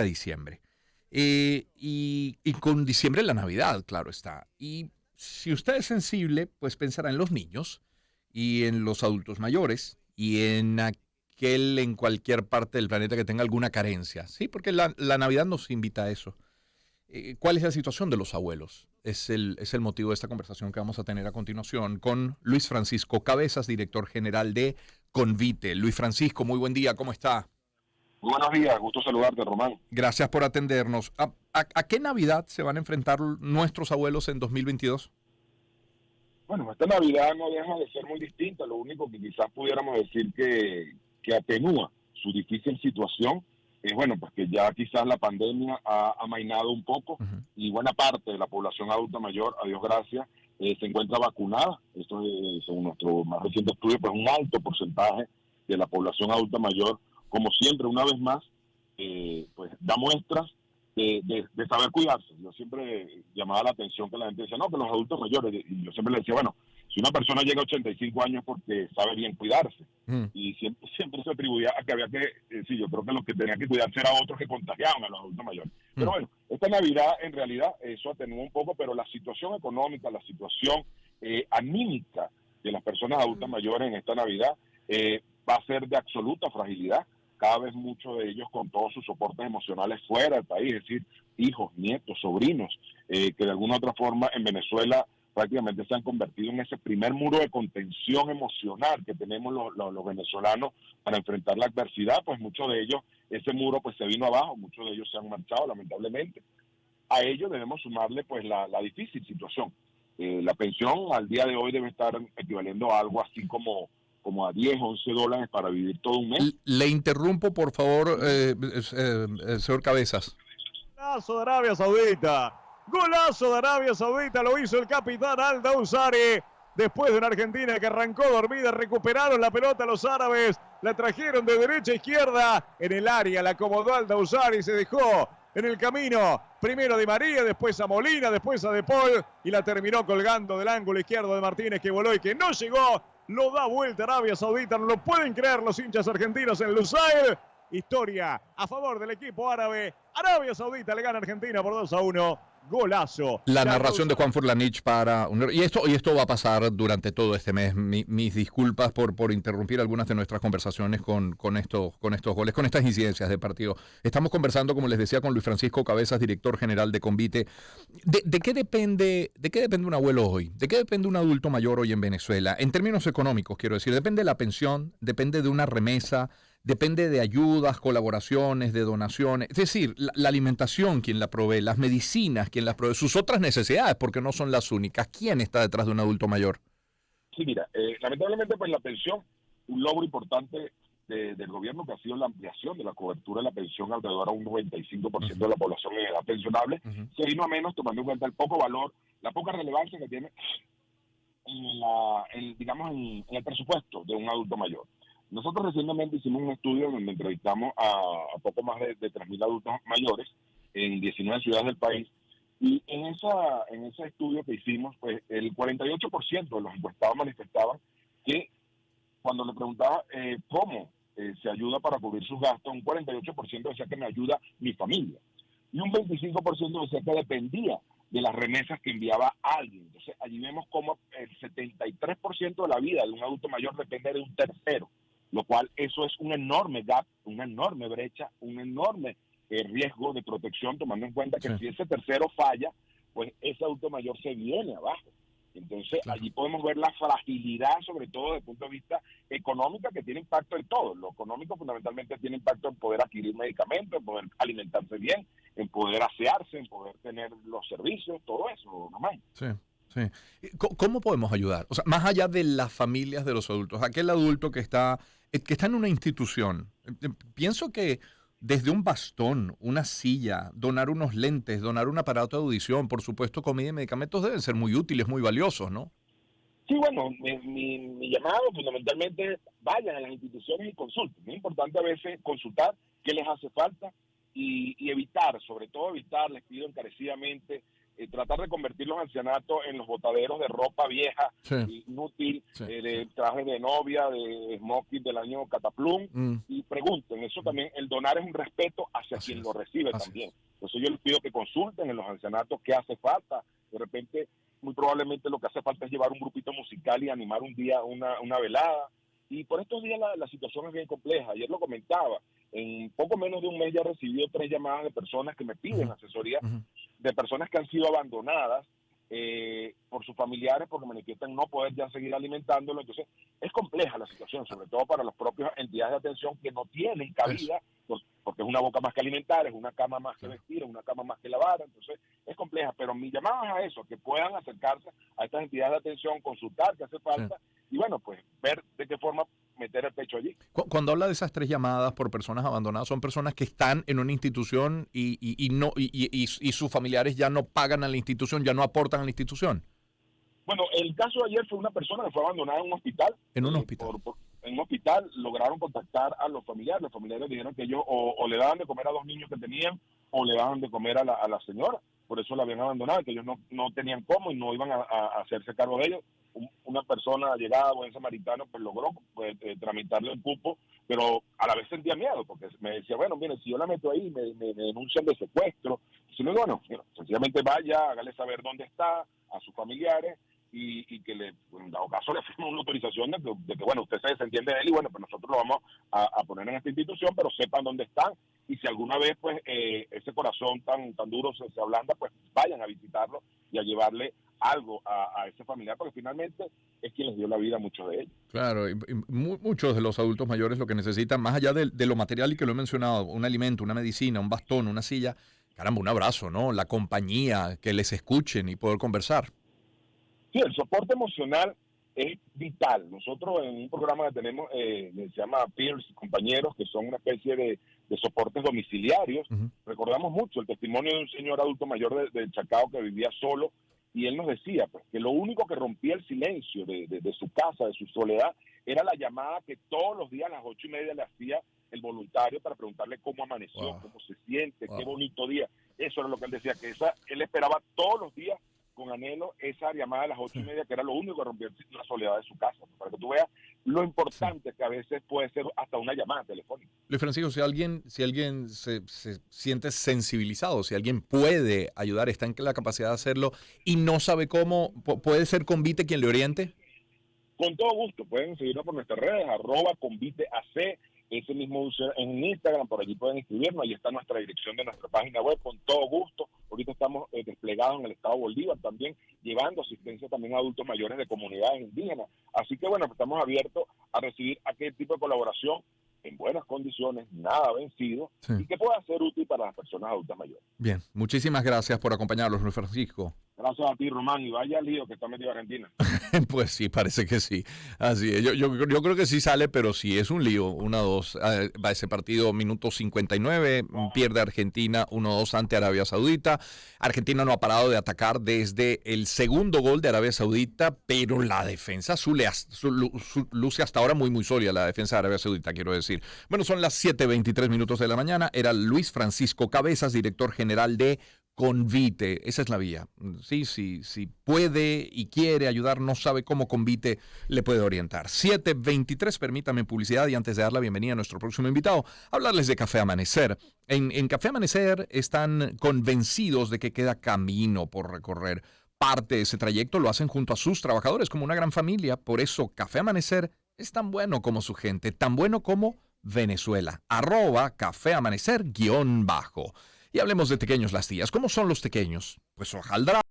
a diciembre. Y con diciembre la Navidad, claro está. Y si usted es sensible, pues pensará en los niños y en los adultos mayores y en aquel en cualquier parte del planeta que tenga alguna carencia. Sí, porque la Navidad nos invita a eso. ¿Cuál es la situación de los abuelos? Es el motivo de esta conversación que vamos a tener a continuación con Luis Francisco Cabezas, director general de Convite. Luis Francisco, muy buen día, ¿cómo está? Buenos días, gusto saludarte, Román. Gracias por atendernos. ¿A qué Navidad se van a enfrentar nuestros abuelos en 2022? Bueno, esta Navidad no deja de ser muy distinta, lo único que quizás pudiéramos decir que atenúa su difícil situación es, bueno, pues que ya quizás la pandemia ha amainado un poco Uh-huh. y buena parte de la población adulta mayor, a Dios gracias, se encuentra vacunada. Esto es, según nuestro más reciente estudio, pues un alto porcentaje de la población adulta mayor, como siempre, una vez más, pues da muestras de saber cuidarse. Yo siempre llamaba la atención que la gente decía, no, que los adultos mayores, y yo siempre le decía, bueno, si una persona llega a 85 años porque sabe bien cuidarse, Uh-huh. y siempre se atribuía a que había que, sí, yo creo que los que tenían que cuidarse eran otros que contagiaban a los adultos mayores. Pero bueno, esta Navidad en realidad eso atenúa un poco, pero la situación económica, la situación anímica de las personas adultas mayores en esta Navidad va a ser de absoluta fragilidad, cada vez muchos de ellos con todos sus soportes emocionales fuera del país, es decir, hijos, nietos, sobrinos, que de alguna u otra forma en Venezuela prácticamente se han convertido en ese primer muro de contención emocional que tenemos los venezolanos para enfrentar la adversidad. Pues muchos de ellos, ese muro pues se vino abajo, muchos de ellos se han marchado lamentablemente. A ello debemos sumarle pues la difícil situación. La pensión al día de hoy debe estar equivaliendo a algo así como a 10, 11 dólares para vivir todo un mes. Le interrumpo, por favor, señor Cabezas. Golazo de Arabia Saudita. Golazo de Arabia Saudita lo hizo el capitán Al-Dawsari. Después de una Argentina que arrancó dormida, recuperaron la pelota los árabes, la trajeron de derecha a izquierda en el área, la acomodó Al-Dawsari, se dejó en el camino, primero a Di María, después a Molina, después a De Paul y la terminó colgando del ángulo izquierdo de Martínez que voló y que no llegó. Lo da vuelta Arabia Saudita, no lo pueden creer los hinchas argentinos en Lusail. Historia a favor del equipo árabe. Arabia Saudita le gana a Argentina por 2-1. Golazo. La narración de Juan Furlanich y esto va a pasar durante todo este mes. Mis disculpas por interrumpir algunas de nuestras conversaciones con estos goles, con estas incidencias de partido. Estamos conversando, como les decía, con Luis Francisco Cabezas, director general de Convite. ¿De qué depende un abuelo hoy? ¿De qué depende un adulto mayor hoy en Venezuela? En términos económicos, quiero decir, depende de la pensión, depende de una remesa, depende de ayudas, colaboraciones, de donaciones. Es decir, la alimentación, quien la provee, las medicinas, quien las provee, sus otras necesidades, porque no son las únicas. ¿Quién está detrás de un adulto mayor? Sí, mira, lamentablemente pues la pensión, un logro importante del gobierno que ha sido la ampliación de la cobertura de la pensión alrededor a un 95% de la población en edad pensionable, Uh-huh. se vino a menos tomando en cuenta el poco valor, la poca relevancia que tiene digamos, en el presupuesto de un adulto mayor. Nosotros recientemente hicimos un estudio donde entrevistamos a poco más de 3.000 adultos mayores en 19 ciudades del país. Y en ese estudio que hicimos, pues el 48% de los encuestados manifestaban que cuando le preguntaba cómo se ayuda para cubrir sus gastos, un 48% decía que me ayuda mi familia. Y un 25% decía que dependía de las remesas que enviaba alguien. Entonces, allí vemos cómo el 73% de la vida de un adulto mayor depende de un tercero, lo cual eso es un enorme gap, una enorme brecha, un enorme riesgo de protección, tomando en cuenta que Sí, si ese tercero falla, pues ese adulto mayor se viene abajo. Entonces, claro. allí podemos ver la fragilidad, sobre todo desde el punto de vista económico, que tiene impacto en todo. Lo económico fundamentalmente tiene impacto en poder adquirir medicamentos, en poder alimentarse bien, en poder asearse, en poder tener los servicios, todo eso, nomás. Sí, sí. ¿Cómo podemos ayudar? O sea, más allá de las familias de los adultos, aquel adulto que está en una institución. Pienso que desde un bastón, una silla, donar unos lentes, donar un aparato de audición, por supuesto, comida y medicamentos deben ser muy útiles, muy valiosos, ¿no? Sí, bueno, mi llamado fundamentalmente vayan a las instituciones y consulten. Es importante a veces consultar qué les hace falta y evitar, sobre todo evitar, les pido encarecidamente, tratar de convertir los ancianatos en los botaderos de ropa vieja, inútil, de traje de novia, de smoking del año Cataplum, y pregunten, eso también, el donar es un respeto hacia quien lo recibe también. Entonces yo les pido que consulten en los ancianatos qué hace falta. De repente, muy probablemente lo que hace falta es llevar un grupito musical y animar un día una velada. Y por estos días la situación es bien compleja. Ayer lo comentaba, en poco menos de un mes ya he recibido 3 llamadas de personas que me piden asesoría, de personas que han sido abandonadas por sus familiares porque manifiestan no poder ya seguir alimentándolo. Entonces es compleja la situación, sobre todo para las propias entidades de atención que no tienen cabida, porque es una boca más que alimentar, es una cama más que vestir, es una cama más que lavar. Entonces es compleja, pero mi llamada es a eso, que puedan acercarse a estas entidades de atención, consultar qué hace falta y bueno, pues ver de qué forma meter el pecho allí. Cuando habla de esas 3 llamadas por personas abandonadas, son personas que están en una institución y sus familiares ya no pagan a la institución, ya no aportan a la institución. Bueno, el caso de ayer fue una persona que fue abandonada en un hospital. En un hospital. En un hospital lograron contactar a los familiares. Los familiares dijeron que ellos o le daban de comer a 2 niños que tenían o le daban de comer a la señora. Por eso la habían abandonado, que ellos no tenían cómo y no iban a hacerse cargo de ellos. Una persona llegada, buen samaritano, pues logró tramitarle el cupo, pero a la vez sentía miedo, porque me decía, bueno, mire, si yo la meto ahí, me denuncian de secuestro. Si no, bueno, sencillamente vaya, hágale saber dónde está a sus familiares y que en dado caso le firmen una autorización de que, bueno, usted se desentiende de él y bueno, pues nosotros lo vamos a poner en esta institución, pero sepan dónde están y si alguna vez, pues, ese corazón tan duro se ablanda, pues vayan a visitarlo y a llevarle algo a ese familiar, porque finalmente es quien les dio la vida a muchos de ellos. Claro, y muchos de los adultos mayores lo que necesitan, más allá de lo material y que lo he mencionado, un alimento, una medicina, un bastón, una silla, caramba, un abrazo, ¿no? La compañía, que les escuchen y poder conversar. Sí, el soporte emocional es vital. Nosotros en un programa que tenemos, se llama Peers, compañeros, que son una especie de soportes domiciliarios. Recordamos mucho el testimonio de un señor adulto mayor de Chacao que vivía solo, y él nos decía pues que lo único que rompía el silencio de su casa, de su soledad, era la llamada que todos los días a las 8:30 le hacía el voluntario para preguntarle cómo amaneció, cómo se siente, qué bonito día. Eso era lo que él decía, que él esperaba todos los días con anhelo esa llamada a las 8:30, que era lo único que rompía la soledad de su casa, para que tú veas lo importante que a veces puede ser hasta una llamada telefónica. Luis Francisco, si alguien se siente sensibilizado, si alguien puede ayudar, está en la capacidad de hacerlo y no sabe cómo, ¿puede ser Convite quien le oriente? Con todo gusto, pueden seguirnos por nuestras redes, @conviteac, ese mismo user en Instagram, por allí pueden inscribirnos, ahí está nuestra dirección de nuestra página web, con todo gusto. Ahorita estamos desplegados en el estado Bolívar también, llevando asistencia también a adultos mayores de comunidades indígenas. Así que bueno, estamos abiertos a recibir aquel tipo de colaboración en buenas condiciones, nada vencido, y que pueda ser útil para las personas adultas mayores. Bien, muchísimas gracias por acompañarnos, Luis Francisco. Gracias a ti, Román, y vaya al lío que está metido Argentina. Pues sí, parece que sí. Así es. Yo creo que sí sale, pero sí es un lío. 1-2. Va ese partido, minuto 59. Pierde Argentina 1-2 ante Arabia Saudita. Argentina no ha parado de atacar desde el segundo gol de Arabia Saudita, pero la defensa luce hasta ahora muy, muy sólida, la defensa de Arabia Saudita, quiero decir. Bueno, son las 7:23 minutos de la mañana. Era Luis Francisco Cabezas, director general de Convite. Esa es la vía. Sí, puede y quiere ayudar, no sabe cómo, Convite le puede orientar. 7:23, permítame publicidad y antes de dar la bienvenida a nuestro próximo invitado, hablarles de Café Amanecer. En Café Amanecer están convencidos de que queda camino por recorrer. Parte de ese trayecto lo hacen junto a sus trabajadores como una gran familia. Por eso Café Amanecer es tan bueno como su gente, tan bueno como Venezuela. @Café Amanecer _. Y hablemos de Tequeños Las Tías. ¿Cómo son los tequeños? Pues hojaldra.